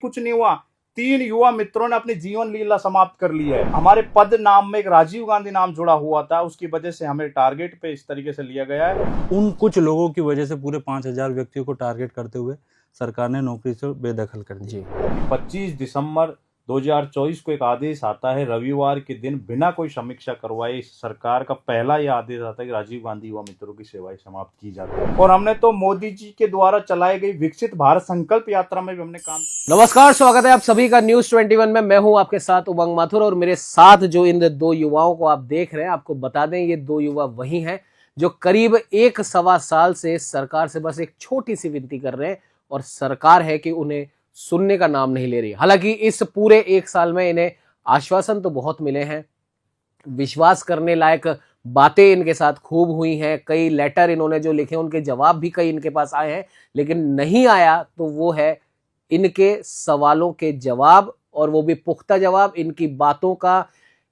कुछ नहीं हुआ। 3 युवा मित्रों ने अपनी जीवन लीला समाप्त कर ली है। हमारे पद नाम में एक राजीव गांधी नाम जुड़ा हुआ था, उसकी वजह से हमें टारगेट पे इस तरीके से लिया गया है। उन कुछ लोगों की वजह से पूरे 5,000 व्यक्तियों को टारगेट करते हुए सरकार ने नौकरी से बेदखल कर दी। 25 दिसंबर 2024 को एक आदेश आता है, रविवार के दिन बिना कोई समीक्षा करवाए सरकार का पहला यह आदेश आता है कि राजीव गांधी युवा मित्रों की सेवाएं समाप्त की जाती है। और हमने तो मोदी जी के द्वारा चलाई गई विकसित भारत संकल्प यात्रा में भी हमने काम। नमस्कार, स्वागत है आप सभी का न्यूज 21 में। मैं हूं आपके साथ उमंग माथुर और मेरे साथ जो इन 2 युवाओं को आप देख रहे हैं, आपको बता दें ये 2 युवा वही हैं जो करीब 1-1.25 साल से सरकार से बस एक छोटी सी विनती कर रहे हैं और सरकार है कि उन्हें सुनने का नाम नहीं ले रही। हालांकि इस पूरे 1 साल में इन्हें आश्वासन तो बहुत मिले हैं, विश्वास करने लायक बातें इनके साथ खूब हुई हैं, कई लेटर इन्होंने जो लिखे उनके जवाब भी कई इनके पास आए हैं, लेकिन नहीं आया तो वो है इनके सवालों के जवाब, और वो भी पुख्ता जवाब। इनकी बातों का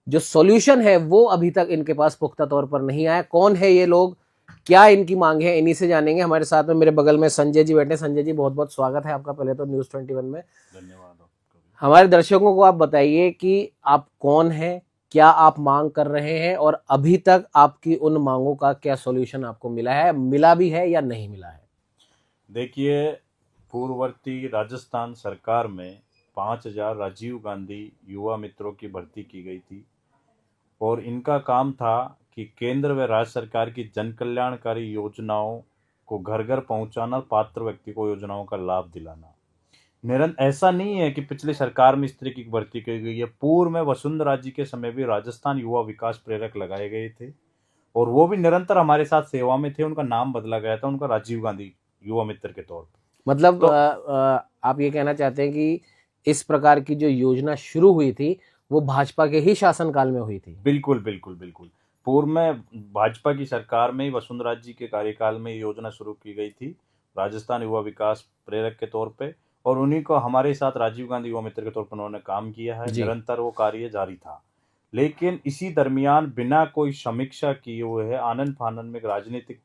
जो सॉल्यूशन है वो अभी तक इनके पास पुख्ता तौर पर नहीं आया। कौन है ये लोग, क्या इनकी मांग है, इन्हीं से जानेंगे। हमारे साथ में मेरे बगल में संजय जी बैठे। संजय जी, बहुत बहुत स्वागत है आपका पहले तो न्यूज 21 में। धन्यवाद। हमारे दर्शकों को आप बताइए कि आप कौन हैं, क्या आप मांग कर रहे हैं, और अभी तक आपकी उन मांगों का क्या सॉल्यूशन आपको मिला है, मिला भी है या नहीं मिला है। देखिए, पूर्ववर्ती राजस्थान सरकार में 5,000 राजीव गांधी युवा मित्रों की भर्ती की गई थी और इनका काम था कि केंद्र व राज्य सरकार की जन कल्याणकारी योजनाओं को घर घर पहुंचाना, पात्र व्यक्ति को योजनाओं का लाभ दिलाना। निरंतर ऐसा नहीं है कि पिछली सरकार में इस तरह की भर्ती की गई है। पूर्व में वसुंधरा जी के समय भी राजस्थान युवा विकास प्रेरक लगाए गए थे और वो भी निरंतर हमारे साथ सेवा में थे। उनका नाम बदला गया था, उनका राजीव गांधी युवा मित्र के तौर पर। मतलब आप ये कहना चाहते हैं कि इस प्रकार की जो योजना शुरू हुई थी वो भाजपा के ही शासनकाल में हुई थी। बिल्कुल बिल्कुल बिल्कुल। पूर्व में भाजपा की सरकार में ही वसुंधरा जी के कार्यकाल में ये योजना शुरू की गई थी, राजस्थान युवा विकास प्रेरक के तौर पे, और उन्हीं को हमारे साथ राजीव गांधी युवा मित्र के तौर पर उन्होंने काम किया है। निरंतर वो कार्य जारी था, लेकिन इसी दरमियान बिना कोई समीक्षा किए हुए है, आनन फानन में एक राजनीतिक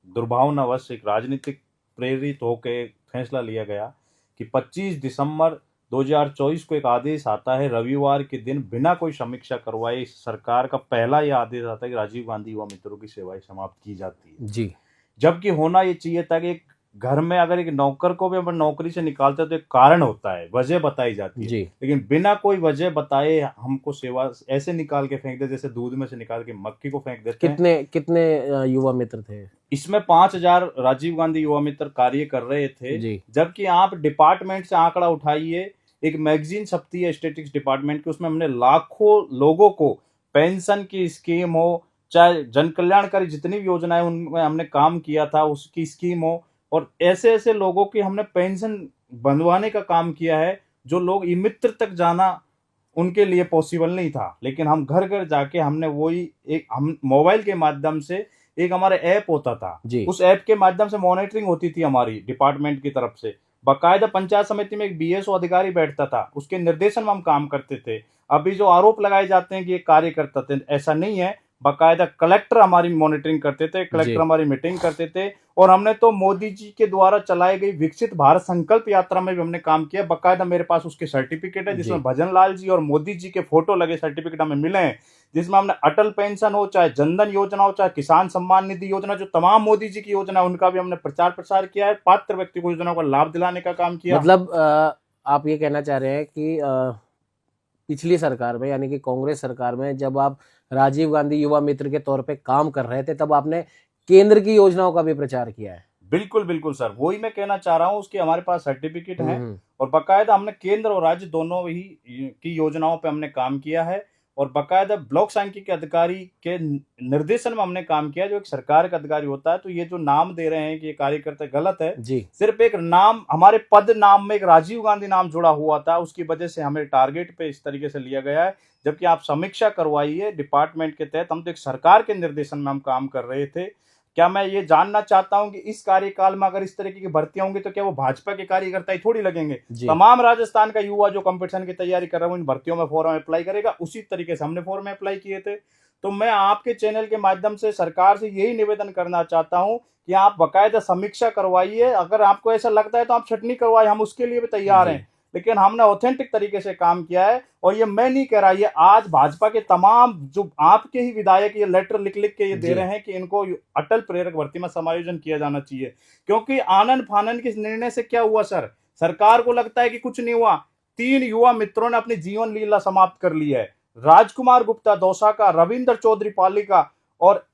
दुर्भावनावश, एक राजनीतिक प्रेरित होकर फैसला लिया गया कि 25 दिसंबर 2024 को एक आदेश आता है, रविवार के दिन बिना कोई समीक्षा करवाए सरकार का पहला यह आदेश आता है कि राजीव गांधी युवा मित्रों की सेवाएं समाप्त की जाती है। जी, जबकि होना ये चाहिए था कि एक घर में अगर एक नौकर को भी अपन नौकरी से निकालते तो एक कारण होता है, वजह बताई जाती है, लेकिन बिना कोई वजह बताए हमको सेवा ऐसे निकाल के फेंक दे जैसे दूध में से निकाल के मक्खी को फेंक देते हैं। कितने युवा मित्र थे इसमें? 5,000 राजीव गांधी युवा मित्र कार्य कर रहे थे। जबकि आप डिपार्टमेंट से आंकड़ा उठाइए, एक मैगजीन छपती है स्टैटिस्टिक्स डिपार्टमेंट की, उसमें हमने लाखों लोगों को पेंशन की स्कीम हो, चाहे जन कल्याणकारी जितनी भी योजनाएं उनमें हमने काम किया था उसकी स्कीम हो, और ऐसे ऐसे लोगों की हमने पेंशन बंधवाने का काम किया है जो लोग ई मित्र तक जाना उनके लिए पॉसिबल नहीं था। लेकिन हम घर घर जाके हमने वही एक हम मोबाइल के माध्यम से, एक हमारे ऐप होता था, उस ऐप के माध्यम से मॉनिटरिंग होती थी हमारी डिपार्टमेंट की तरफ से। बाकायदा पंचायत समिति में एक बीएसओ अधिकारी बैठता था, उसके निर्देशन में हम काम करते थे। अभी जो आरोप लगाए जाते हैं कि ये कार्य करते थे, ऐसा नहीं है। बाकायदा कलेक्टर हमारी मॉनिटरिंग करते थे, कलेक्टर हमारी मीटिंग करते थे, और हमने तो मोदी जी के द्वारा चलाई गई विकसित भारत संकल्प यात्रा में भी हमने काम किया। बाकायदा मेरे पास उसके सर्टिफिकेट है जिसमें भजन लाल जी और मोदी जी के फोटो लगे सर्टिफिकेट हमें मिले हैं, जिसमें हमने अटल पेंशन हो, चाहे जनधन योजना हो, चाहे किसान सम्मान निधि योजना, जो तमाम मोदी जी की योजना उनका भी हमने प्रचार प्रसार किया है, पात्र व्यक्ति को योजनाओं का लाभ दिलाने का काम किया। मतलब आप ये कहना चाह रहे हैं कि पिछली सरकार में, यानी कि कांग्रेस सरकार में, जब आप राजीव गांधी युवा मित्र के तौर पे काम कर रहे थे तब आपने केंद्र की योजनाओं का भी प्रचार किया है। बिल्कुल बिल्कुल सर, वही मैं कहना चाह रहा हूँ। उसके हमारे पास सर्टिफिकेट है और बाकायदा हमने केंद्र और राज्य दोनों ही की योजनाओं पे हमने काम किया है, और बाकायदा ब्लॉक सांख्यिकी अधिकारी के निर्देशन में हमने काम किया, जो एक सरकार का अधिकारी होता है। तो ये जो नाम दे रहे हैं कि ये कार्यकर्ता, गलत है जी। सिर्फ एक नाम, हमारे पद नाम में एक राजीव गांधी नाम जुड़ा हुआ था, उसकी वजह से हमें टारगेट पे इस तरीके से लिया गया है। जबकि आप समीक्षा करवाइए डिपार्टमेंट के तहत, हम तो एक सरकार के निर्देशन में हम काम कर रहे थे। क्या मैं ये जानना चाहता हूं कि इस कार्यकाल में अगर इस तरीके की भर्तियां होंगी तो क्या वो भाजपा के कार्यकर्ता ही थोड़ी लगेंगे? तमाम राजस्थान का युवा जो कंपटीशन की तैयारी कर रहा है इन भर्तियों में फॉर्म अप्लाई करेगा। उसी तरीके से हमने फॉर्म अप्लाई किए थे। तो मैं आपके चैनल के माध्यम से सरकार से यही निवेदन करना चाहता हूं कि आप बाकायदा समीक्षा करवाइए। अगर आपको ऐसा लगता है तो आप छटनी करवाइए, हम उसके लिए भी तैयार हैं। लेकिन हमने ऑथेंटिक तरीके से काम किया है। और ये मैं नहीं कह रहा, ये आज भाजपा के तमाम जो आपके ही विधायक ये लेटर लिख लिख के ये दे रहे हैं कि इनको अटल प्रेरक भर्ती में समायोजन किया जाना चाहिए। क्योंकि आनंद फानन के निर्णय से क्या हुआ सर, सरकार को लगता है कि कुछ नहीं हुआ। 3 युवा मित्रों ने अपनी जीवन लीला समाप्त कर ली है। राजकुमार गुप्ता दौसा का, रविंद्र चौधरी पाली का और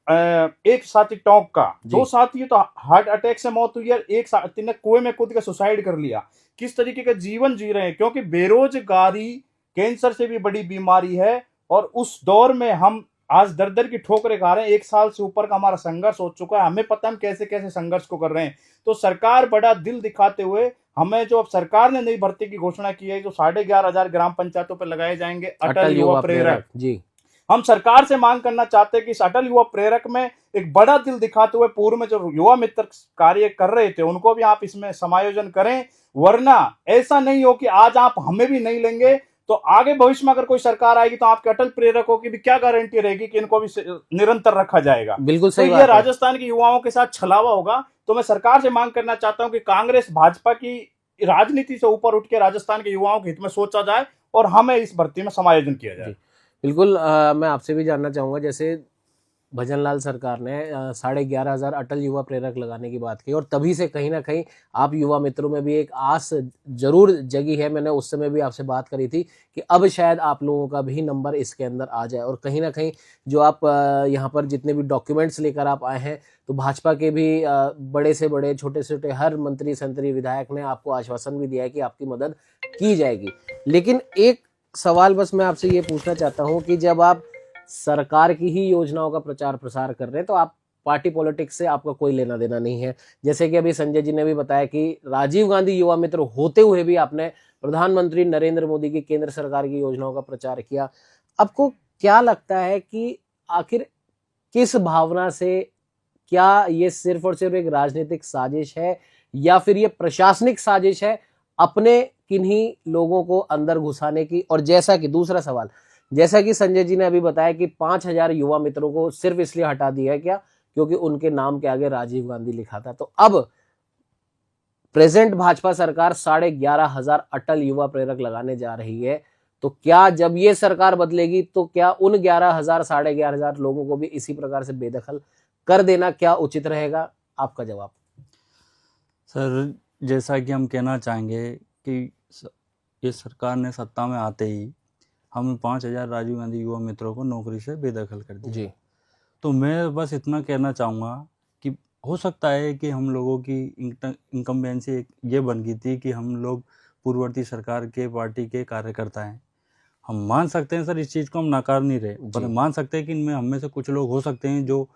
एक साथी टोंक का। 2 साथी तो हार्ट अटैक से मौत हुई है, एक साथी ने कुएं में कूद के सुसाइड कर लिया। किस तरीके का जीवन जी रहे हैं, क्योंकि बेरोजगारी कैंसर से भी बड़ी बीमारी है। और उस दौर में हम आज दर दर की ठोकरें खा रहे हैं। 1 साल से ऊपर का हमारा संघर्ष हो चुका है, हमें पता है हम कैसे कैसे संघर्ष को कर रहे हैं। तो सरकार बड़ा दिल दिखाते हुए हमें, जो अब सरकार ने नई भर्ती की घोषणा की है, जो 11,500 ग्राम पंचायतों पर लगाए जाएंगे अटल युवा प्रेरक जी, हम सरकार से मांग करना चाहते हैं कि इस अटल युवा प्रेरक में एक बड़ा दिल दिखाते हुए पूर्व में जो युवा मित्र कार्य कर रहे थे उनको भी आप इसमें समायोजन करें। वरना ऐसा नहीं हो कि आज आप हमें भी नहीं लेंगे तो आगे भविष्य में अगर कोई सरकार आएगी तो आपके अटल प्रेरकों की भी क्या गारंटी रहेगी कि इनको भी निरंतर रखा जाएगा। बिल्कुल सही तो ये राजस्थान के युवाओं के साथ छलावा होगा। तो मैं सरकार से मांग करना चाहता हूं कि कांग्रेस भाजपा की राजनीति से ऊपर उठ के राजस्थान के युवाओं के हित में सोचा जाए और हमें इस भर्ती में समायोजन किया जाए। बिल्कुल। मैं आपसे भी जानना चाहूंगा, जैसे भजनलाल सरकार ने 11,500 अटल युवा प्रेरक लगाने की बात की और तभी से कहीं ना कहीं आप युवा मित्रों में भी एक आस जरूर जगी है। मैंने उस समय भी आपसे बात करी थी कि अब शायद आप लोगों का भी नंबर इसके अंदर आ जाए और कहीं ना कहीं जो आप यहाँ पर जितने भी डॉक्यूमेंट्स लेकर आप आए हैं तो भाजपा के भी बड़े से बड़े छोटे से छोटे हर मंत्री संतरी विधायक ने आपको आश्वासन भी दिया है कि आपकी मदद की जाएगी। लेकिन एक सवाल बस मैं आपसे ये पूछना चाहता हूँ कि जब आप सरकार की ही योजनाओं का प्रचार प्रसार कर रहे हैं तो आप पार्टी पॉलिटिक्स से आपका कोई लेना देना नहीं है। जैसे कि अभी संजय जी ने भी बताया कि राजीव गांधी युवा मित्र होते हुए भी आपने प्रधानमंत्री नरेंद्र मोदी की केंद्र सरकार की योजनाओं का प्रचार किया। आपको क्या लगता है कि आखिर किस भावना से, क्या ये सिर्फ और सिर्फ एक राजनीतिक साजिश है या फिर ये प्रशासनिक साजिश है अपने किन्हीं लोगों को अंदर घुसाने की? और जैसा कि दूसरा सवाल, जैसा कि संजय जी ने अभी बताया कि 5,000 युवा मित्रों को सिर्फ इसलिए हटा दिया है क्या क्योंकि उनके नाम के आगे राजीव गांधी लिखा था। तो अब प्रेजेंट भाजपा सरकार 11,500 अटल युवा प्रेरक लगाने जा रही है। तो क्या जब ये सरकार बदलेगी तो क्या उन 11,000 11,500 लोगों को भी इसी प्रकार से बेदखल कर देना क्या उचित रहेगा? आपका जवाब। सर, जैसा कि हम कहना चाहेंगे कि ये सरकार ने सत्ता में आते ही हम 5,000 राजीव गांधी युवा मित्रों को नौकरी से बेदखल कर दिया जी। तो मैं बस इतना कहना चाहूँगा कि हो सकता है कि हम लोगों की इनकम्बेंसी ये बन गई थी कि हम लोग पूर्ववर्ती सरकार के पार्टी के कार्यकर्ता हैं। हम मान सकते हैं सर, इस चीज़ को हम नकार नहीं रहे, पर मान सकते हैं कि इनमें हम में से कुछ लोग हो सकते हैं जो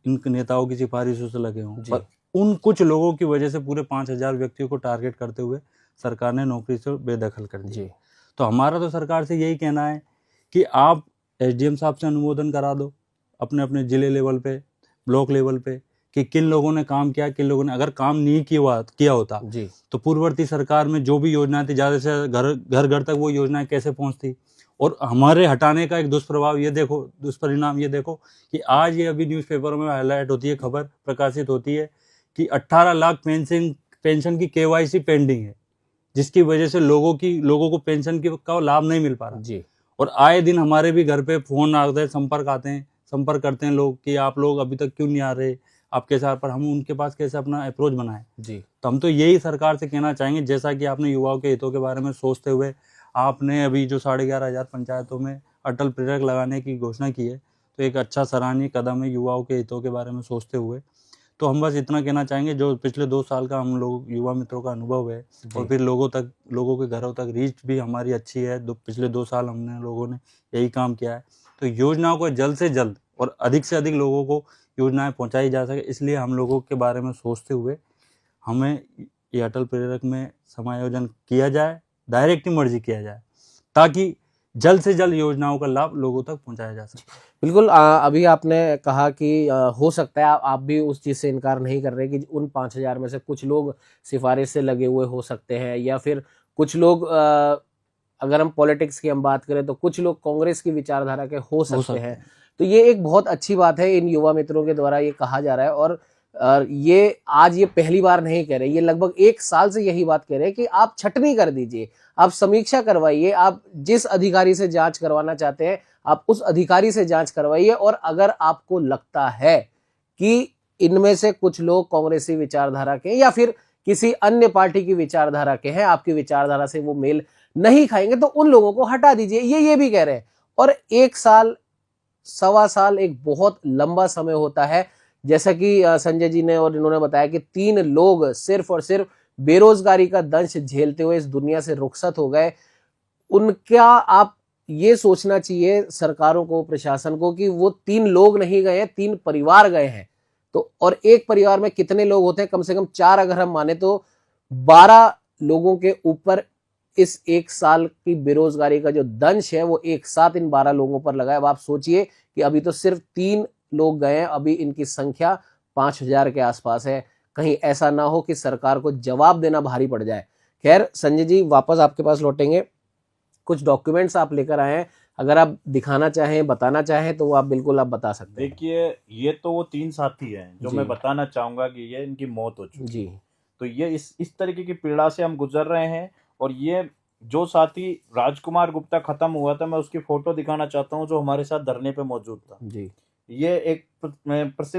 इन नेताओं की सिफारिशों से लगे हों, पर उन कुछ लोगों की वजह से पूरे 5,000 व्यक्तियों को टारगेट करते हुए सरकार ने नौकरी से बेदखल कर दी। तो हमारा तो सरकार से यही कहना है कि आप एसडीएम साहब से अनुमोदन करा दो अपने अपने जिले लेवल पे, ब्लॉक लेवल पे, कि किन लोगों ने काम किया, किन लोगों ने अगर काम नहीं किया होता जी तो पूर्ववर्ती सरकार में जो भी योजनाएं थी ज़्यादा से घर घर तक वो योजनाएं कैसे पहुंचती। और हमारे हटाने का एक दुष्प्रभाव ये देखो, दुष्परिणाम ये देखो कि आज ये अभी न्यूज़पेपरों में हाईलाइट होती है, खबर प्रकाशित होती है कि 18 लाख पेंशन की KYC पेंडिंग है, जिसकी वजह से लोगों को पेंशन का लाभ नहीं मिल पा रहा जी। और आए दिन हमारे भी घर पे फोन आते हैं, संपर्क करते हैं लोग कि आप लोग अभी तक क्यों नहीं आ रहे आपके साथ, पर हम उनके पास कैसे अपना अप्रोच बनाएं जी। तो हम तो यही सरकार से कहना चाहेंगे, जैसा कि आपने युवाओं के हितों के बारे में सोचते हुए आपने अभी जो 11,500 पंचायतों में अटल प्रेरक लगाने की घोषणा की है, तो एक अच्छा सराहनीय कदम है युवाओं के हितों के बारे में सोचते हुए। तो हम बस इतना कहना चाहेंगे, जो पिछले 2 साल का हम लोग युवा मित्रों का अनुभव है और फिर लोगों के घरों तक रीच भी हमारी अच्छी है। पिछले 2 साल हमने लोगों ने यही काम किया है। तो योजनाओं को जल्द से जल्द और अधिक से अधिक लोगों को योजनाएं पहुंचाई जा सके, इसलिए हम लोगों के बारे में सोचते हुए हमें ये अटल प्रेरक में समायोजन किया जाए, डायरेक्ट मर्जी किया जाए, ताकि जल्द से जल्द योजनाओं का लाभ लोगों तक पहुंचाया जा सके। बिल्कुल। अभी आपने कहा कि हो सकता है आप भी उस चीज़ से इनकार नहीं कर रहे कि उन 5,000 में से कुछ लोग सिफारिश से लगे हुए हो सकते हैं, या फिर कुछ लोग अगर हम पॉलिटिक्स की हम बात करें तो कुछ लोग कांग्रेस की विचारधारा के हो सकते हैं। तो ये एक बहुत अच्छी बात है, इन युवा मित्रों के द्वारा ये कहा जा रहा है। और और ये आज ये पहली बार नहीं कह रहे, ये लगभग 1 साल से यही बात कह रहे हैं कि आप छटनी कर दीजिए, आप समीक्षा करवाइए, आप जिस अधिकारी से जांच करवाना चाहते हैं आप उस अधिकारी से जांच करवाइए, और अगर आपको लगता है कि इनमें से कुछ लोग कांग्रेसी विचारधारा के या फिर किसी अन्य पार्टी की विचारधारा के हैं, आपकी विचारधारा से वो मेल नहीं खाएंगे, तो उन लोगों को हटा दीजिए, ये भी कह रहे हैं। और 1 साल, सवा साल एक बहुत लंबा समय होता है, जैसा कि संजय जी ने और इन्होंने बताया कि 3 लोग सिर्फ और सिर्फ बेरोजगारी का दंश झेलते हुए इस दुनिया से रुखसत हो गए। उनका आप ये सोचना चाहिए सरकारों को, प्रशासन को, कि वो 3 लोग नहीं गए हैं, 3 परिवार गए हैं। तो और एक परिवार में कितने लोग होते हैं, कम से कम 4 अगर हम माने तो 12 लोगों के ऊपर इस 1 साल की बेरोजगारी का जो दंश है वो एक साथ इन 12 लोगों पर लगा है। अब आप सोचिए कि अभी तो सिर्फ 3 लोग गए हैं, अभी इनकी संख्या 5000 के आसपास है। कहीं ऐसा ना हो कि सरकार को जवाब देना भारी पड़ जाए। खैर संजय जी, वापस आपके पास लौटेंगे। कुछ डॉक्यूमेंट्स आप लेकर आए हैं, अगर आप दिखाना चाहें, बताना चाहें तो वो आप बिल्कुल आप बता सकते हैं। देखिए, ये तो वो 3 साथी हैं जो जी। मैं बताना चाहूंगा कि ये इनकी मौत हो चुकी जी। है। तो ये इस तरीके की पीड़ा से हम गुजर रहे हैं। और ये जो साथी राजकुमार गुप्ता खत्म हुआ था, मैं उसकी फोटो दिखाना चाहता हूँ जो हमारे साथ धरने पे मौजूद था। जी। ये एक प्रसिद्ध